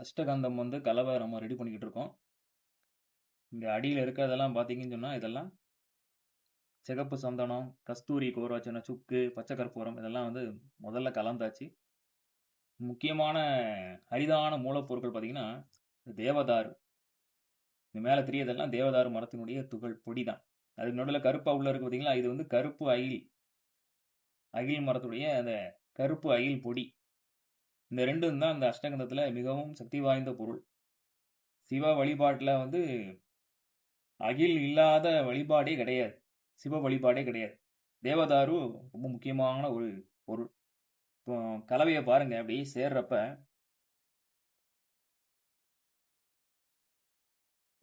அஷ்டகந்தம் வந்து கலவை நம்ம ரெடி பண்ணிக்கிட்டு இருக்கோம். இங்க அடியில இருக்கிறதெல்லாம் பார்த்தீங்கன்னு சொன்னா, இதெல்லாம் சிகப்பு சந்தனம், கஸ்தூரி கோராச்சன சுக்கு, பச்சை கற்பூரம் இதெல்லாம் வந்து முதல்ல கலந்தாச்சு. முக்கியமான அரிதான மூலப்பொருட்கள் பார்த்தீங்கன்னா, தேவதாரு. இந்த மேல தெரியறதெல்லாம் தேவதாரு மரத்தினுடைய துகள் பொடி தான். அதுக்கு நடுவில் கருப்பா உள்ள இருக்கு பார்த்தீங்களா, இது வந்து கருப்பு அயில். அகில் மரத்துடைய அந்த கருப்பு அயில் பொடி. இந்த ரெண்டும் தான் இந்த அஷ்டகந்தத்துல மிகவும் சக்தி வாய்ந்த பொருள். சிவ வழிபாட்டுல வந்து அகில் இல்லாத வழிபாடே கிடையாது. சிவ வழிபாடே கிடையாது. தேவதாரு ரொம்ப முக்கியமான ஒரு பொருள். இப்போ கலவையை பாருங்க அப்படி சேர்றப்ப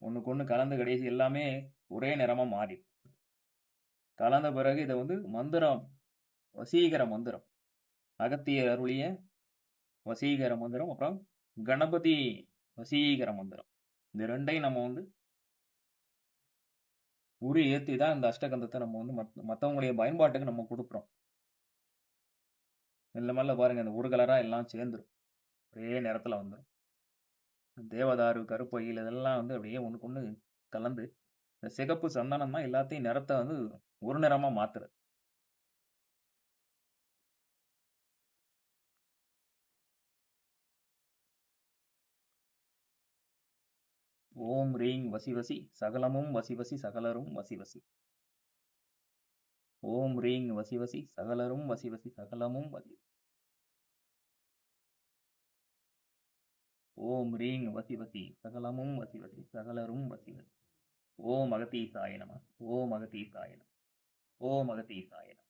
ஒண்ணுக்கு ஒண்ணு கலந்து கடைசி எல்லாமே ஒரே நிறமா மாறி கலந்த பிறகு இதை வந்து மந்திரம், வசீகர மந்திரம், அகத்தியர் அருளிய வசீகர மந்திரம், அப்புறம் கணபதி வசீகர மந்திரம், இந்த ரெண்டையும் நம்ம வந்து உரு ஏற்றி தான் இந்த அஷ்டகந்தத்தை நம்ம வந்து மற்றவங்களுடைய பயன்பாட்டுக்கு நம்ம கொடுக்குறோம். மெல்ல மெல்ல பாருங்க இந்த ஒரு கலரா எல்லாம் சேர்ந்துரும், ஒரே நேரத்துல வந்துடும். தேவதாரு, கருப்பையில் இதெல்லாம் வந்து அப்படியே ஒண்ணுக்கு ஒண்ணு கலந்து இந்த சிகப்பு சந்தனம் தான் எல்லாத்தையும் நிறத்தை வந்து ஒரு நிறமா மாத்துறது. ஓம் ரீங் வசி வசி சகலமும் வசி வசி சகலரும் வசி வசி. ஓம் ரீங் வசி வசி சகலரும் வசி வசி சகலமும் வசி. ஓம் ரீங் வசி வசி சகலமும் வசி வசி சகலரும் வசி வசி. ஓம் அகதீசாய நம. ஓம் அகதீசாய நம. ஓம் அகதீசாய நம.